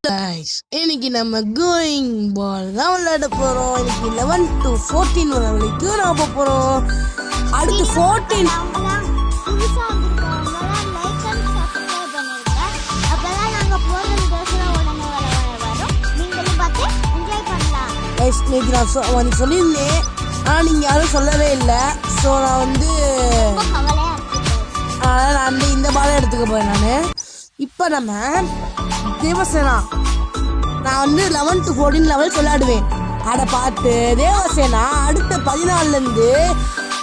Guys, இன்னைக்கு நம்ம going பால் தான் விளையாட போறோம். இன்னைக்கு 11 to 14 வரைக்கும் நாம போறோம். அடுத்து 14 புதுசா வந்திருக்கவங்க லைக் அண்ட் சப்ஸ்கிரைப் பண்ணிருங்க. அப்பதான் நாங்க போற வீடியோஸ்லாம் உடனே வரும். நீங்களும் பார்த்து என்ஜாய் பண்ணலாம். guys, இன்னைக்கு நான் சொல்லியிருந்தேன், ஆனால் நீங்கள் யாரும் சொல்லவே இல்லை. ஸோ நான் வந்து கவலையா இருக்கு. அதனால் நான் இந்த பாலை எடுத்துக்க போறேன். நான் இப்போ நம்ம தேவசேனா நான் வந்து 11 to 14 லெவல்ஸ் விளையாடுவேன். அதை பார்த்து தேவசேனா அடுத்த 14லேருந்து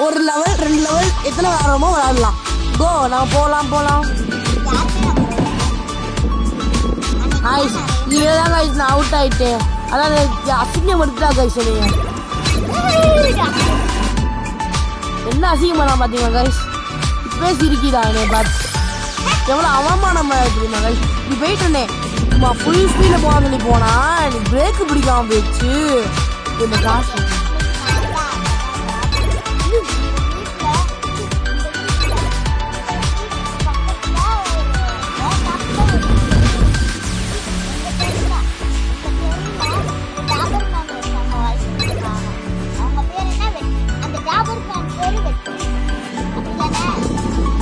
ஒரு லெவல் 2 லெவல் எத்தனை வாரமோ விளையாடலாம். கோ நான் போகலாம். ஆயிஷ் இதுதான் கைஸ் நான் அவுட் ஆகிட்டேன். அதான் அசிங்கம் எடுத்துட்டா கைஸ். சொன்னீங்க என்ன அசிங்கம் பண்ணலாம் பார்த்தீங்களா கைஸ்? இப்போ சிரிக்கிதா என்னை பார்த்து எவ்வளோ அவமானமாக இருக்குதுமா கைஸ். இப்படி போயிட்டு சும்மா ஃபுல் ஸ்பீடில் போக சொல்லி போனால் எனக்கு பிரேக்கு பிடிக்காம போயிடுச்சு. இந்த காசு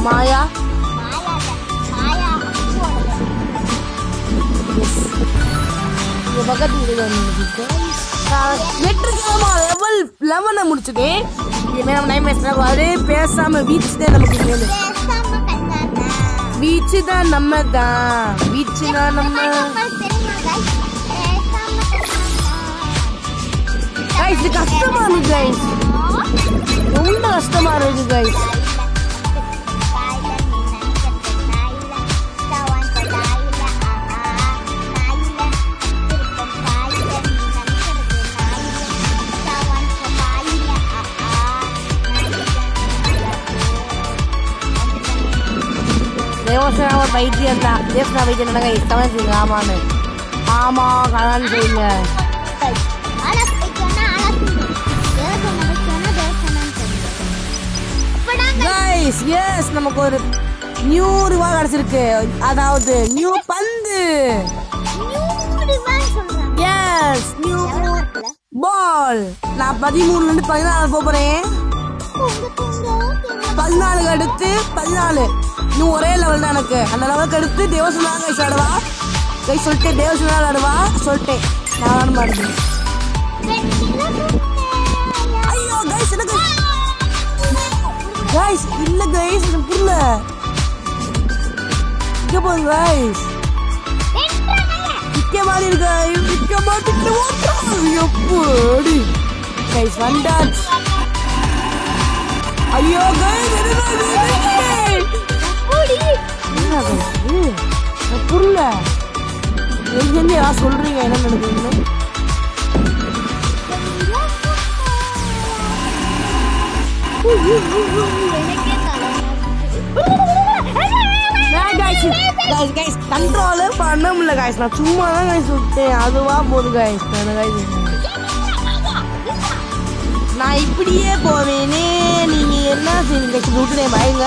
மாயா பக்கத்து லெவல் 11 முடிச்சுட்டேன். இனிமேல் நம்ம டைம் பேசுறோம். பேசாம வீச்சு தான் நமக்கு மேலும் வீச்சு தான் நம்ம கைஸ். இது கஷ்டமா இருக்கு கைஸ், ரொம்ப கஷ்டமா இருக்கு கைஸ். தேவசேனா ஒரு பைத்தியம் தான். தேவசேனா பைத்தியம் என்னங்க இஷ்டமா செய்யுங்க. ஆமா கலான்னு செய்யுங்க. கைஸ் எஸ் நமக்கு ஒரு நியூ ரிவார்ட் கிடைச்சிருக்கு. அதாவது நியூ பந்து. Yes new ball. நான் 13லேருந்து 14 போகிறேன். 14 அடுத்து 14 இன்னும் ஒரே லெவல் தான் எனக்கு. அந்த லெவலுக்கு அடுத்து தேவசேனா கைஸ் ஆடுவா. கை சொல்லிட்டேன், தேவசேனா ஆடுவா சொல்லிட்டேன். நான் மாட்டேன். ஐயோ கைஸ் எனக்கு கைஸ் இல்ல கைஸ் எனக்கு புரியல. இங்க போங்க கைஸ். இக்க மாதிரி இருக்கு. இக்க மாட்டிட்டு ஓடுறோம். எப்படி கைஸ் வந்தாச்சு. ஐயோ கைஸ் புரியல. எங்கேருந்து யாரும் சொல்றீங்க என்ன நடக்குதுன்னு? கண்ட்ரோல் பண்ண முடியல கைஸ். நான் சும்மா தான் கைஸ் விட்டேன். அதுவா போகுது கைஸ். நான் இப்படியே போவேனே. நீங்க என்ன செய்யுங்க கைஸ்? விட்டுனே பயங்க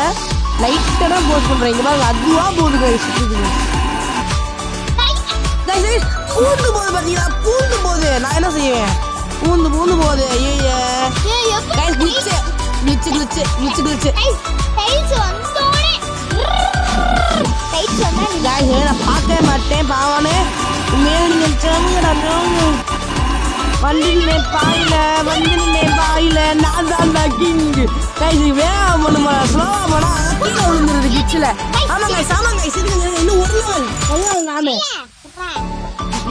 லைட்டாக தான் போஸ்ட் பண்றீங்க பாருங்க. அதுவா போகுது கைஸ். பூந்து போகுது பார்த்தீங்களா? பூந்து போகுது. நான் என்ன செய்வேன்? பூந்து போகுது. ஐயோ கைஸ் கிளிச்சு நான் பார்க்கவே மாட்டேன். பாவானே வண்டினேன் பாயில நான் தான் கிங் கைஸ். வேகம் பண்ணுமா ஸ்லோவா போனா கீழே விழுந்துருது கிச்சில். ஆமாம் கைஸ் இன்னும் ஒரு லெவல் நானு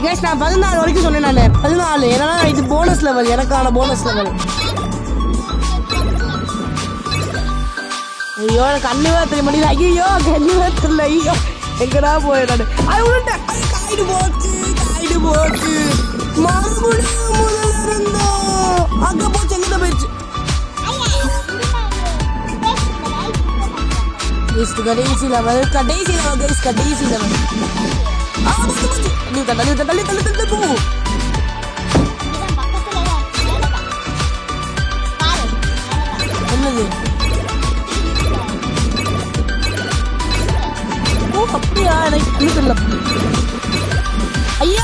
கைஸ். நான் 14 வரைக்கும் சொன்னேன். நான் 14 ஏன்னா இது போனஸ் லெவல், எனக்கான போனஸ் லெவல். ஐயோ எனக்கு கண்ணுவே தெரிய மாட்டேங்குது. ஐயோ கண்ணுவே தெரியல. ஐயோ எங்கடா போயிடாது. அது விட்டுட்டேன். காயிடு போச்சு மறுபடியும் முதல்ல இருந்தோம். அங்க போச்சு எங்கிட்ட போயிடுச்சு. கடைசி லெவல் கடைசி லெவல். தள்ளி போ. என்னது அப்படியா? எனக்கு தெரியல. ஐயோ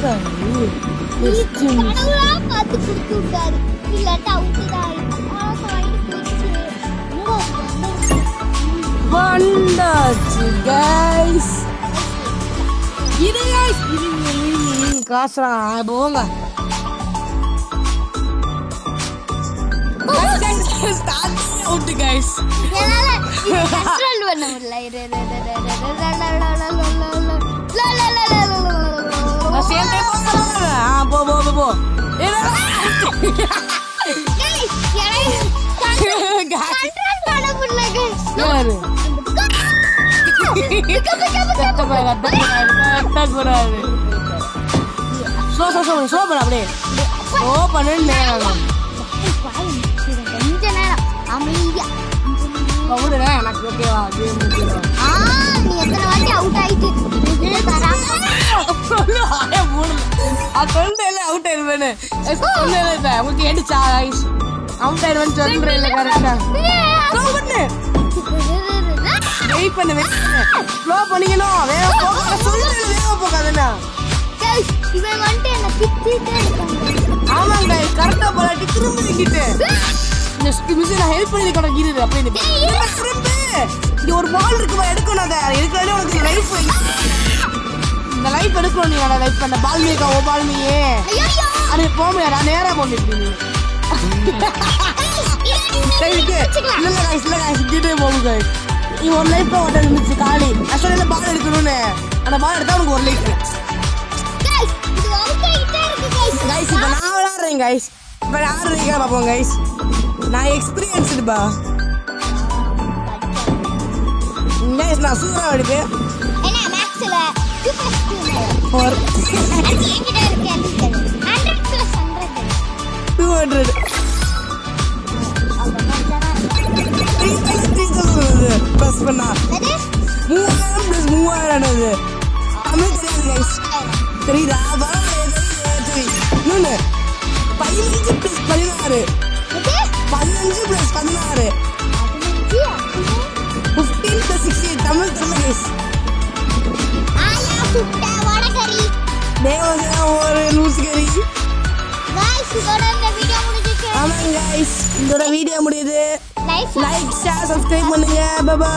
என்னடா கடவுளா பார்த்து கொடுத்து விட்டாரு இல்லாட்டா அவுட்டுதான் வந்தாச்சு கைஸ். இது கைஸ் இது காசுடா போங்க. Out guys. என்னால கண்ட்ரோல் பண்ண முடியல. சேம் டைம் போ போ போ போ. யாரு ஸ்லோ பண்ண அப்படியே ஸ்லோ பண்ணு. கொஞ்ச நேரம் அமைதியா எனக்கு ஓகேவா? நீ எத்தனை வாட்டி அவுட் ஆயிட்டு அவுட் ஆயிருவேன்னு உங்களுக்கு எடுச்சா அவுட் ஆயிருவேன்னு சொல்றேன். இல்லை கரெக்டா வெயிட் பண்ணு வெயிட் பண்ணு. ஸ்லோ பண்ணிக்கணும். வேகம் போக சொல்லுங்க. வேகம் போகாதுண்ணா. இவன் வந்துட்டு என்ன திட்டிட்டே இருக்காங்க. ஆமாங்க கரெக்டா போலாட்டி திரும்ப இங்கிட்டு இந்த மிஷின் ஹெல்ப் பண்ணி கிடக்கிறது. அப்படி திரும்ப இங்க ஒரு பால் இருக்குமா எடுக்கணும். அதை எடுக்கணும். உனக்கு லைஃப் இந்த லைஃப் எடுக்கணும். நீ லைஃப் பண்ண பால் மீக்கா ஓ பால் மீயே அது போமையா நான் நேரா போட்டுருக்கீங்க. போகுங்க நீ ஒரு லைஃப் ஓட்ட இருந்துச்சு காலி அசல பால் எடுக்கணும்னு. அந்த பால் எடுத்தா உனக்கு ஒரு லைஃப். கைஸ் இப்போ நான் விளாடுறேன் கைஸ். இப்போ ஆடுறீங்க பார்ப்போம் கைஸ். நான் எக்ஸ்பீரியன்ஸ்டுப்பா கைஸ். நான் சூப்பராக அடிப்பேன். என்ன மேக்ஸ்ல 2+2 என்கிட்ட இருக்கு 100+100 200 ப்ளஸ் பண்ணா 3000 + 3000 தமிழ் தெரியாது கைஸ். தெரியுதா? இன்னொன்று 15 + 16 15 + 16 15 + 16 தமிழ் தெரியல கைஸ். தேவசேனா ஒரு லூசுகரி. ஆமாங்க கைஸ் இதோட வீடியோ முடியுது. லைக் ஷேர் சப்ஸ்கிரைப் பண்ணுங்க. Bye by.